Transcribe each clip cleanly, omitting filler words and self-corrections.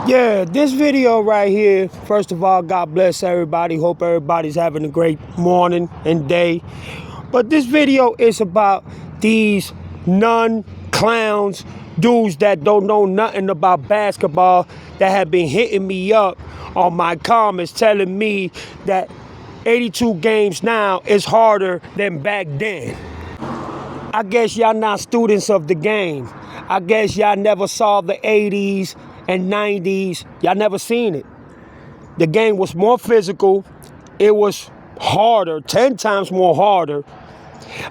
Yeah, this video right here, first of all, God bless everybody. Hope everybody's having a great morning and day. But this video is about these clowns, dudes that don't know nothing about basketball, that have been hitting me up on my comments telling me that 82 games now is harder than back then. I guess y'all not students of the game. I guess y'all never saw the 80s and 90s. Y'all never seen it. The game was more physical. It was harder, 10 times more harder.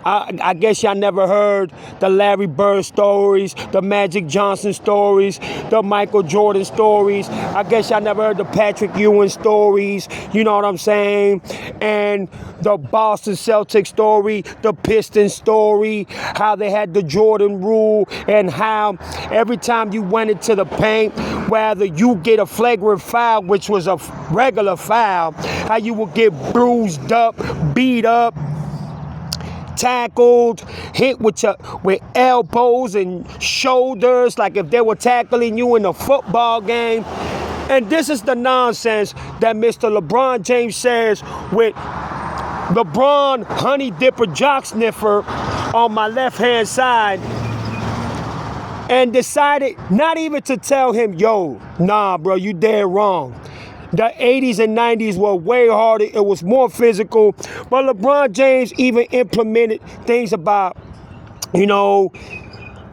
I guess y'all never heard the Larry Bird stories, the Magic Johnson stories, the Michael Jordan stories. I guess y'all never heard the Patrick Ewing stories, you know what I'm saying? And the Boston Celtics story, the Pistons story, how they had the Jordan rule, and how every time you went into the paint, whether you get a flagrant foul, which was a regular foul, how you would get bruised up, beat up, tackled, hit with elbows and shoulders, like if they were tackling you in a football game. And this is the nonsense that Mr. LeBron James says with LeBron Honey Dipper Jock Sniffer on my left-hand side, and decided not even to tell him, yo, nah, bro, you dead wrong. The 80s and 90s were way harder. It was more physical. But LeBron James even implemented things about,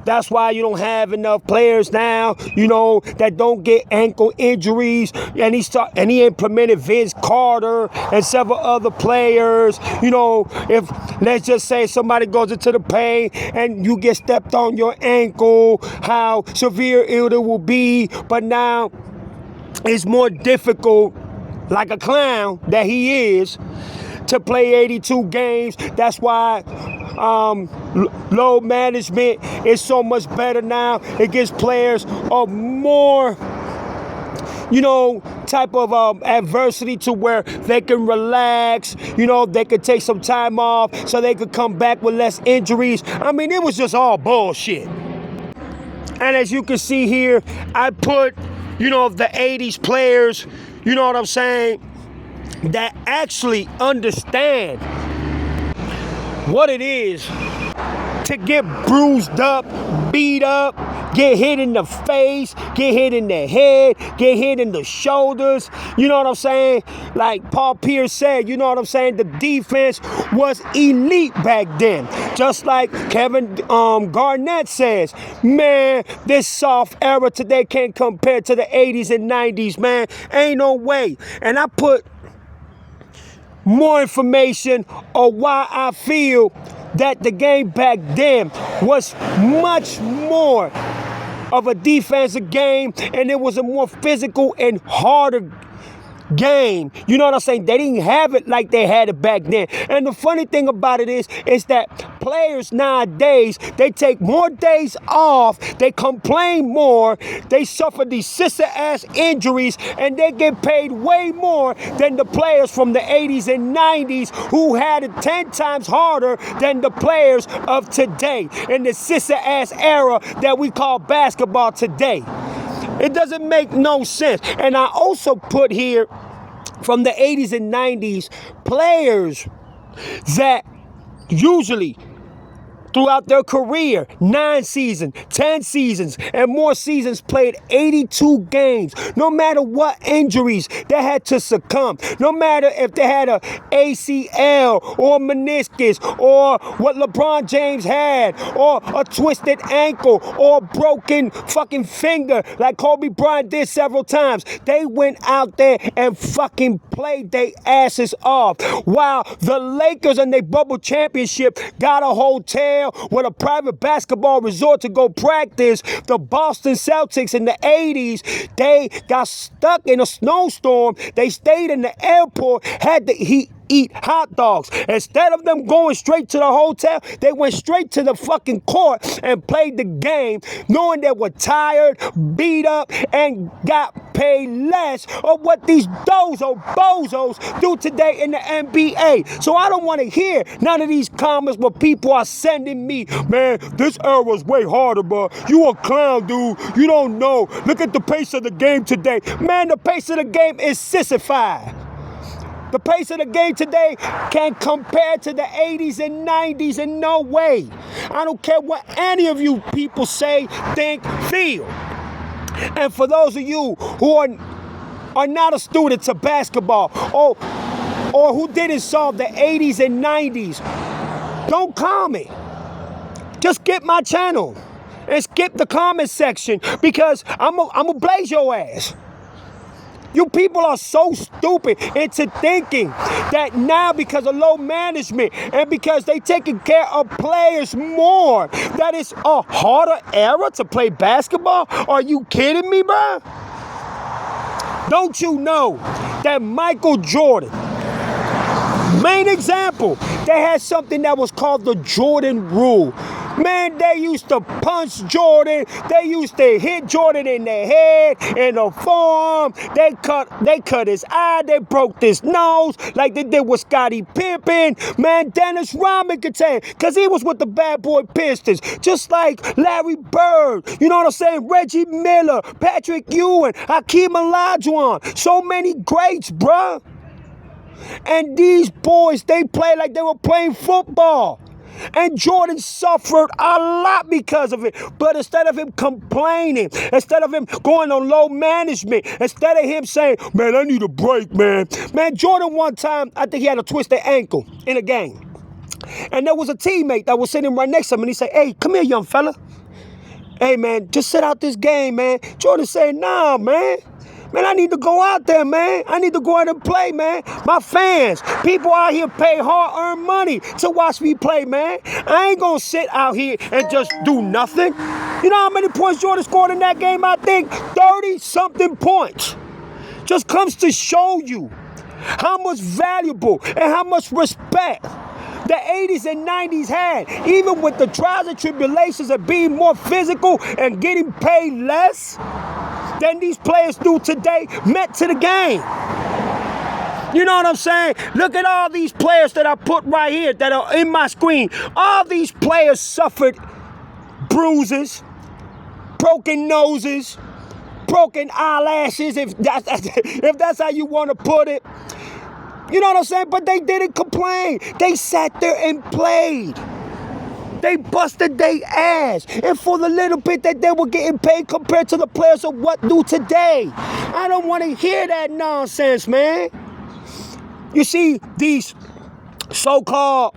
that's why you don't have enough players now, that don't get ankle injuries. And he implemented Vince Carter and several other players. If, let's just say, somebody goes into the paint and you get stepped on your ankle, how severe it will be. But now it's more difficult, like a clown that he is, to play 82 games. That's why load management is so much better now. It gives players a more, type of adversity to where they can relax, they could take some time off so they could come back with less injuries. I mean, it was just all bullshit. And as you can see here, I put the 80s players, you know what I'm saying, that actually understand what it is to get bruised up, beat up, get hit in the face, get hit in the head, get hit in the shoulders. You know what I'm saying? Like Paul Pierce said, you know what I'm saying? The defense was elite back then. Just like Kevin Garnett says, man, this soft era today can't compare to the 80s and 90s, man. Ain't no way. And I put more information on why I feel that the game back then was much more of a defensive game, and it was a more physical and harder game. You know what I'm saying? They didn't have it like they had it back then. And the funny thing about it is that players nowadays, they take more days off, they complain more, they suffer these sister-ass injuries, and they get paid way more than the players from the 80s and 90s who had it 10 times harder than the players of today in the sister-ass era that we call basketball today. It doesn't make no sense. And I also put here from the 80s and 90s players that usually throughout their career, 9 seasons, 10 seasons, and more seasons, played 82 games. No matter what injuries they had to succumb, no matter if they had a ACL or meniscus or what LeBron James had, or a twisted ankle or a broken fucking finger like Kobe Bryant did several times, they went out there and fucking played their asses off. While the Lakers in their bubble championship got a hotel with a private basketball resort to go practice, the Boston Celtics in the 80s, they got stuck in a snowstorm. They stayed in the airport, had to eat hot dogs. Instead of them going straight to the hotel, they went straight to the fucking court and played the game, knowing they were tired, beat up, and got paid paid less of what these bozos do today in the NBA. So I don't want to hear none of these comments where people are sending me, man, this era's way harder, bro. You a clown, dude. You don't know. Look at the pace of the game today. Man, the pace of the game is sissified. The pace of the game today can't compare to the 80s and 90s in no way. I don't care what any of you people say, think, feel. And for those of you who are not a student to basketball or who didn't solve the 80s and 90s, don't comment. Just skip my channel and skip the comment section because I'm gonna blaze your ass. You people are so stupid into thinking that now because of low management and because they taking care of players more, that it's a harder era to play basketball? Are you kidding me, bro? Don't you know that Michael Jordan, main example, they had something that was called the Jordan Rule. Man, they used to punch Jordan. They used to hit Jordan in the head, in the forearm. They cut his eye. They broke his nose like they did with Scottie Pippen. Man, Dennis Rodman could tell, because he was with the bad boy Pistons. Just like Larry Bird. You know what I'm saying? Reggie Miller, Patrick Ewing, Hakeem Olajuwon. So many greats, bruh. And these boys, they play like they were playing football. And Jordan suffered a lot because of it. But instead of him complaining, instead of him going on low management, instead of him saying, man, I need a break, man. Man, Jordan one time, I think he had a twisted ankle in a game. And there was a teammate that was sitting right next to him. And he said, hey, come here, young fella. Hey, man, just sit out this game, man. Jordan said, nah, man. Man, I need to go out there, man. I need to go out and play, man. My fans, people out here pay hard-earned money to watch me play, man. I ain't gonna sit out here and just do nothing. You know how many points Jordan scored in that game? I think 30-something points. Just comes to show you how much valuable and how much respect the 80s and 90s had, even with the trials and tribulations of being more physical and getting paid less than these players do today, meant to the game. You know what I'm saying? Look at all these players that I put right here that are in my screen. All these players suffered bruises, broken noses, broken eyelashes, if that's how you want to put it. You know what I'm saying? But they didn't complain. They sat there and played. They busted their ass. And for the little bit that they were getting paid compared to the players of what do today. I don't want to hear that nonsense, man. You see, these so-called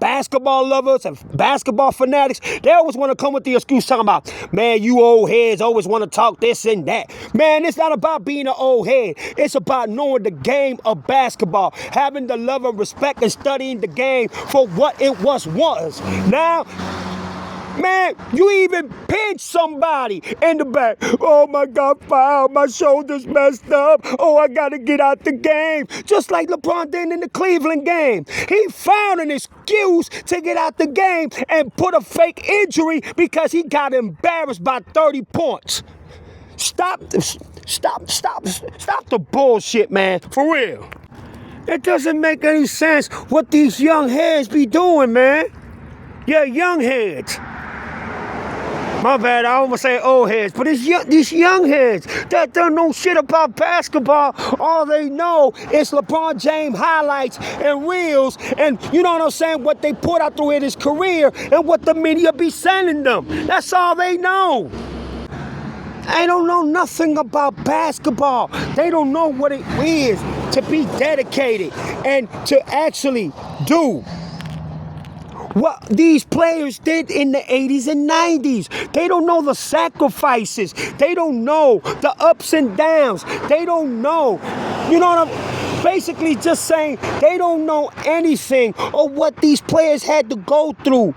basketball lovers and basketball fanatics, they always want to come with the excuse talking about, man, you old heads always want to talk this and that. Man, it's not about being an old head. It's about knowing the game of basketball, having the love and respect and studying the game for what it was. Now, man, you even pinch somebody in the back. Oh my God, foul, my shoulder's messed up. Oh, I gotta get out the game. Just like LeBron did in the Cleveland game. He found an excuse to get out the game and put a fake injury because he got embarrassed by 30 points. Stop the bullshit, man, for real. It doesn't make any sense what these young heads be doing, man. Yeah, young heads. My bad, I almost say old heads, but it's these young heads that don't know shit about basketball. All they know is LeBron James highlights and reels, and you know what I'm saying, what they put out through his career and what the media be sending them. That's all they know. They don't know nothing about basketball. They don't know what it is to be dedicated and to actually do what these players did in the 80s and 90s. They don't know the sacrifices. They don't know the ups and downs. They don't know. You know what I'm basically just saying? They don't know anything of what these players had to go through.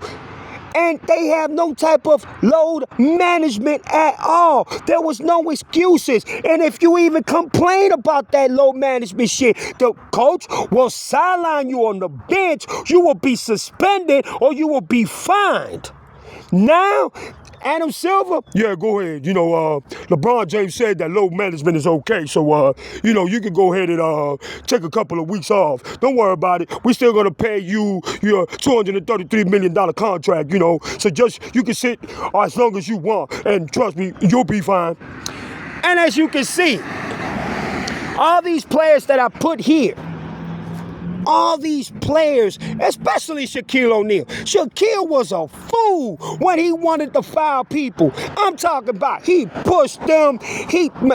And they have no type of load management at all. There was no excuses. And if you even complain about that load management shit, the coach will sideline you on the bench. You will be suspended or you will be fined. Now, Adam Silver, yeah, go ahead. You know, LeBron James said that load management is okay. So, you know, you can go ahead and take a couple of weeks off. Don't worry about it. We're still going to pay you your $233 million contract, you know. So just, you can sit as long as you want. And trust me, you'll be fine. And as you can see, all these players that I put here, all these players, especially Shaquille O'Neal. Shaquille was a fool when he wanted to foul people. I'm talking about he pushed them.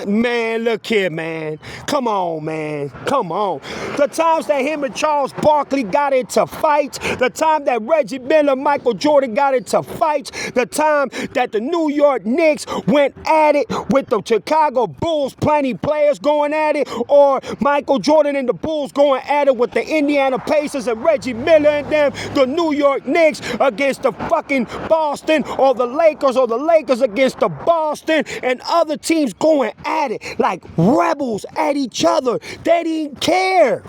Man, look here, man. Come on, man. Come on. The times that him and Charles Barkley got into fights, the time that Reggie Miller, Michael Jordan got into fights, the time that the New York Knicks went at it with the Chicago Bulls, plenty players going at it, or Michael Jordan and the Bulls going at it with the Indiana Pacers and Reggie Miller and them, the New York Knicks against the fucking Boston, or the Lakers against the Boston, and other teams going at it like rebels at each other. They didn't care.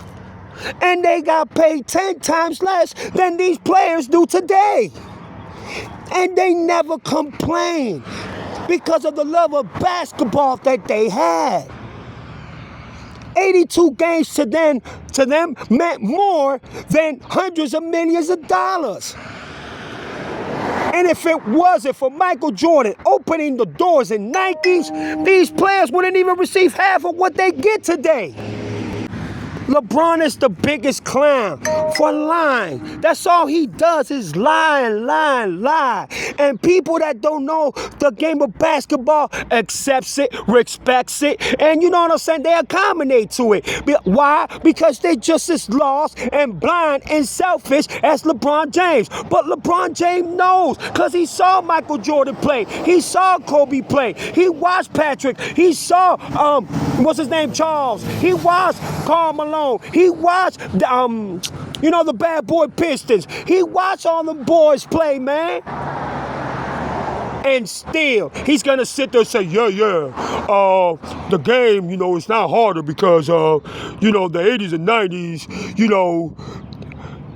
And they got paid 10 times less than these players do today. And they never complained because of the love of basketball that they had. 82 games to them meant more than hundreds of millions of dollars. And if it wasn't for Michael Jordan opening the doors in Nikes, these players wouldn't even receive half of what they get today. LeBron is the biggest clown for lying. That's all he does is lie and lie and lie. And people that don't know the game of basketball accepts it, respects it, and you know what I'm saying? They accommodate to it. Why? Because they're just as lost and blind and selfish as LeBron James. But LeBron James knows because he saw Michael Jordan play. He saw Kobe play. He watched Patrick. He saw, what's his name, Charles. He watched Karl Malone. He watched, you know, the bad boy Pistons. He watched all the boys play, man. And still, he's going to sit there and say, the game, you know, it's not harder because, you know, the 80s and 90s, you know,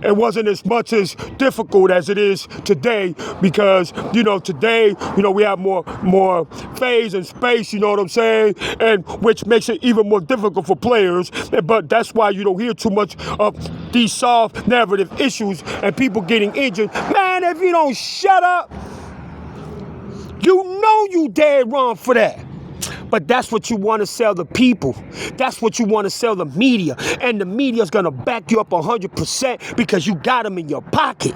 it wasn't as much as difficult as it is today because, you know, today, you know, we have more phase and space, you know what I'm saying? And which makes it even more difficult for players. But that's why you don't hear too much of these soft narrative issues and people getting injured. Man, if you don't shut up, you know you dead wrong for that. But that's what you want to sell the people. That's what you want to sell the media. And the media's going to back you up 100% because you got them in your pocket.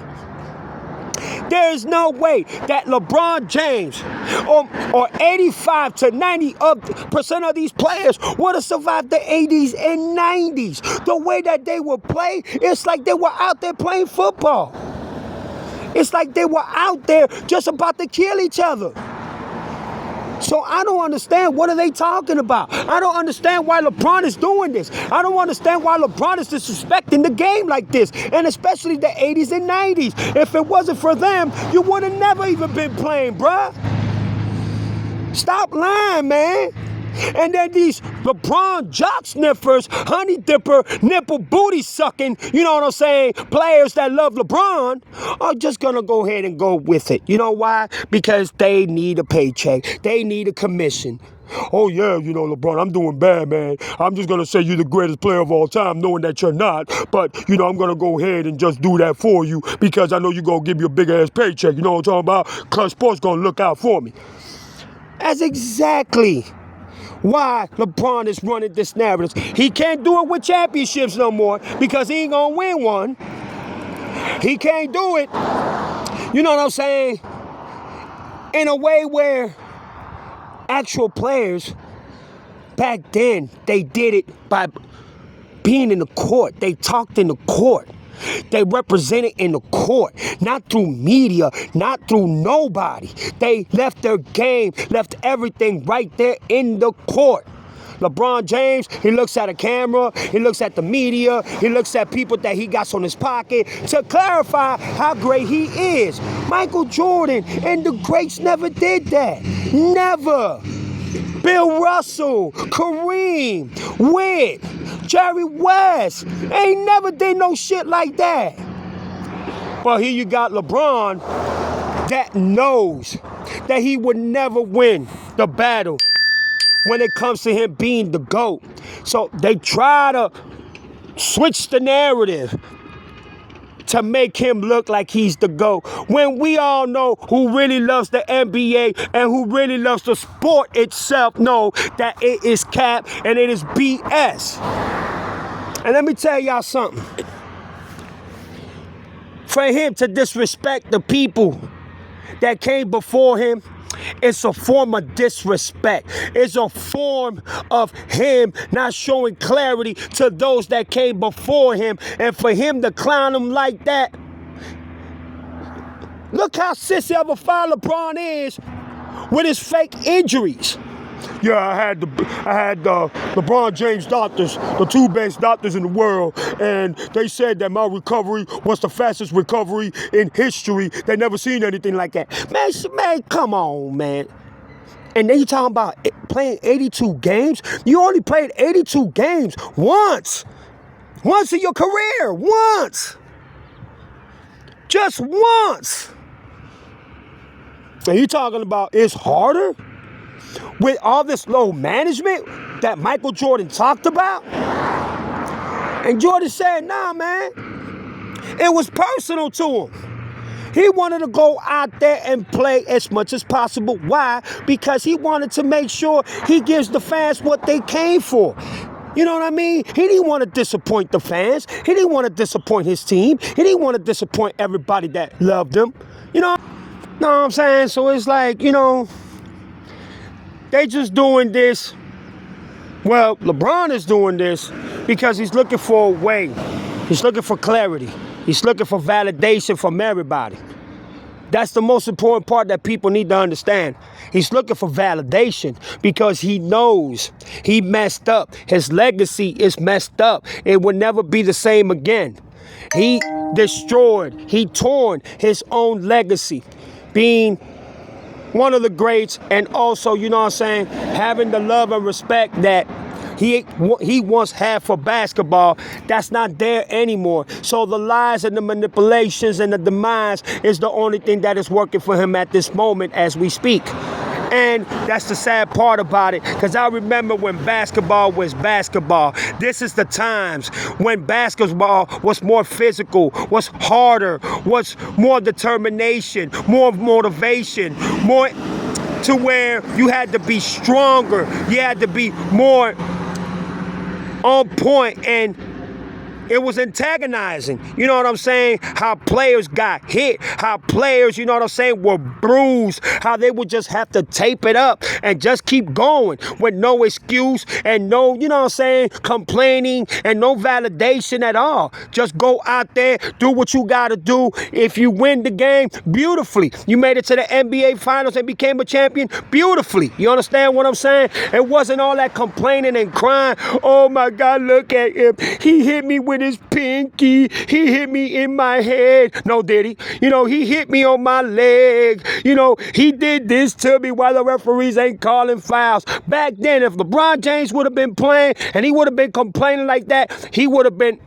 There is no way that LeBron James or 85 to 90% of these players would have survived the 80s and 90s. The way that they would play, it's like they were out there playing football. It's like they were out there just about to kill each other. So I don't understand. What are they talking about? I don't understand why LeBron is doing this. I don't understand why LeBron is disrespecting the game like this, and especially the 80s and 90s. If it wasn't for them, you would have never even been playing, bruh. Stop lying, man. And then these LeBron jock sniffers, honey dipper, nipple booty sucking, you know what I'm saying, players that love LeBron are just going to go ahead and go with it. You know why? Because they need a paycheck. They need a commission. Oh, yeah, you know, LeBron, I'm doing bad, man. I'm just going to say you're the greatest player of all time, knowing that you're not. But, you know, I'm going to go ahead and just do that for you because I know you're going to give me a big-ass paycheck. You know what I'm talking about? Clutch Sports going to look out for me. That's exactly why LeBron is running this narrative. He can't do it with championships no more because he ain't gonna win one. He can't do it, you know what I'm saying, in a way where actual players back then, they did it by being in the court. They talked in the court. They represented in the court, not through media, not through nobody. They left their game, left everything right there in the court. LeBron James, he looks at a camera, he looks at the media, he looks at people that he got on his pocket to clarify how great he is. Michael Jordan and the greats never did that. Never. Bill Russell, Kareem, Witt, Jerry West, ain't never did no shit like that. But here you got LeBron that knows that he would never win the battle when it comes to him being the GOAT. So they try to switch the narrative to make him look like he's the GOAT, when we all know who really loves the NBA and who really loves the sport itself know that it is cap and it is BS. And let me tell y'all something. For him to disrespect the people that came before him, it's a form of disrespect. It's a form of him not showing clarity to those that came before him. And for him to clown him like that, look how sissy of a foul LeBron is with his fake injuries. Yeah, I had the LeBron James doctors, the two best doctors in the world, and they said that my recovery was the fastest recovery in history. They never seen anything like that. Man, come on, man. And then you talking about playing 82 games? You only played 82 games once. Once in your career. Once. Just once. And you talking about it's harder? With all this low management that Michael Jordan talked about? And Jordan said, nah, man. It was personal to him. He wanted to go out there and play as much as possible. Why? Because he wanted to make sure he gives the fans what they came for. You know what I mean? He didn't want to disappoint the fans. He didn't want to disappoint his team. He didn't want to disappoint everybody that loved him. You know what I'm saying? So it's like, you know, they just doing this. Well, LeBron is doing this because he's looking for a way. He's looking for clarity. He's looking for validation from everybody. That's the most important part that people need to understand. He's looking for validation because he knows he messed up. His legacy is messed up. It will never be the same again. He destroyed, he torn his own legacy, being one of the greats, and also, you know what I'm saying, having the love and respect that he once had for basketball. That's not there anymore. So the lies and the manipulations and the demise is the only thing that is working for him at this moment as we speak. And that's the sad part about it, because I remember when basketball was basketball. This is the times when basketball was more physical, was harder, was more determination, more motivation, more to where you had to be stronger, you had to be more on point, and it was antagonizing. You know what I'm saying? How players got hit, how players, you know what I'm saying, were bruised, how they would just have to tape it up and just keep going with no excuse and no, you know what I'm saying, complaining and no validation at all. Just go out there, do what you got to do. If you win the game, beautifully. You made it to the NBA Finals and became a champion, beautifully. You understand what I'm saying? It wasn't all that complaining and crying. Oh my God, look at him. He hit me with his pinky. He hit me in my head. No, did he? You know, he hit me on my leg. You know, he did this to me while the referees ain't calling fouls. Back then, if LeBron James would have been playing and he would have been complaining like that, he would have been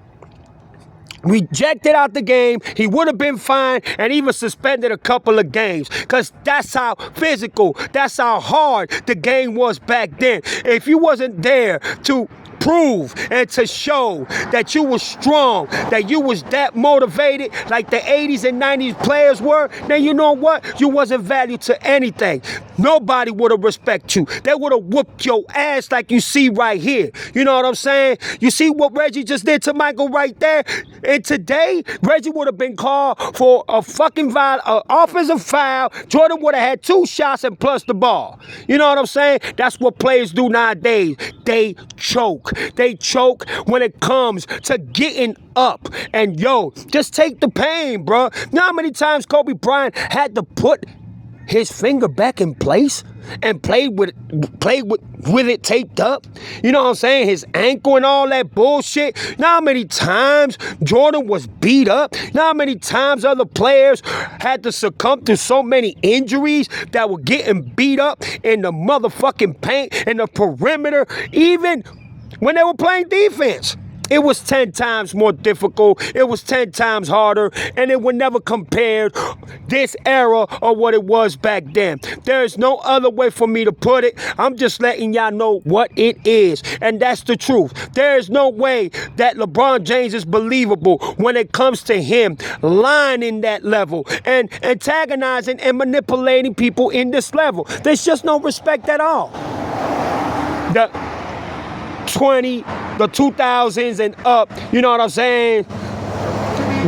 rejected out the game. He would have been fined and even suspended a couple of games, because that's how physical, that's how hard the game was back then. If you wasn't there to prove and to show that you was strong, that you was that motivated like the 80s and 90s players were, then you know what? You wasn't valued to anything. Nobody would have respected you. They would have whooped your ass like you see right here. You know what I'm saying? You see what Reggie just did to Michael right there? And today, Reggie would have been called for a fucking offensive foul. Jordan would have had 2 shots and plus the ball. You know what I'm saying? That's what players do nowadays. They choke. They choke when it comes to getting up. And yo, just take the pain, bro. You know how many times Kobe Bryant had to put his finger back in place and play with it taped up? You know what I'm saying? His ankle and all that bullshit. You know how many times Jordan was beat up? You know how many times other players had to succumb to so many injuries that were getting beat up in the motherfucking paint, in the perimeter, even when they were playing defense? It was 10 times more difficult. It was 10 times harder, and it would never compare this era or what it was back then. There is no other way for me to put it. I'm just letting y'all know what it is, and that's the truth. There is no way that LeBron James is believable when it comes to him lying in that level and antagonizing and manipulating people in this level. There's just no respect at all. The 2000s and up, you know what I'm saying,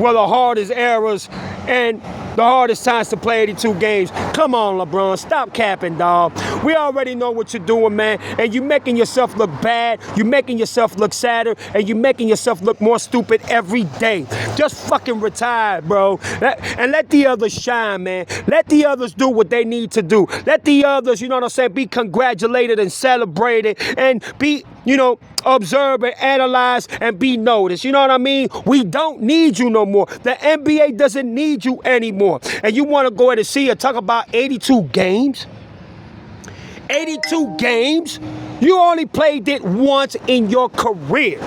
were the hardest eras and the hardest times to play 82 games. Come on, LeBron, stop capping, dog. We already know what you're doing, man, and you're making yourself look bad, you're making yourself look sadder, and you're making yourself look more stupid every day. Just fucking retire, bro, and let the others shine, man. Let the others do what they need to do. Let the others, you know what I'm saying, be congratulated and celebrated and be, you know, observe and analyze and be noticed. You know what I mean? We don't need you no more. The NBA doesn't need you anymore. And you want to go ahead and see and talk about 82 games? 82 games? You only played it once in your career.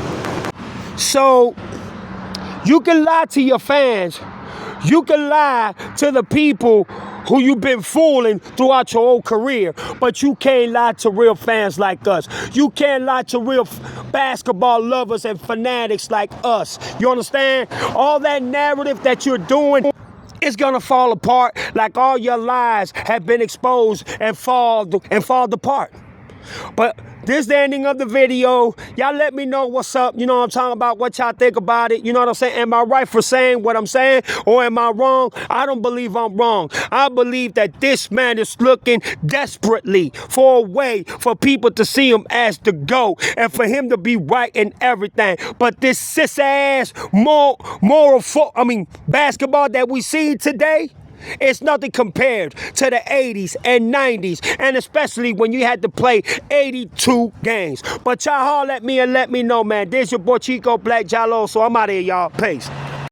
So you can lie to your fans. You can lie to the people who you've been fooling throughout your whole career, but you can't lie to real fans like us. You can't lie to real basketball lovers and fanatics like us. You understand? All that narrative that you're doing is gonna fall apart like all your lies have been exposed and fall apart. But this is the ending of the video. Y'all let me know what's up. You know what I'm talking about, what y'all think about it. You know what I'm saying? Am I right for saying what I'm saying, or am I wrong? I don't believe I'm wrong. I believe that this man is looking desperately for a way for people to see him as the GOAT and for him to be right in everything. But this cis-ass basketball that we see today, it's nothing compared to the 80s and 90s, and especially when you had to play 82 games. But y'all holler at me and let me know, man. This your boy Chico Black Jalo, so I'm out of here, y'all. Peace.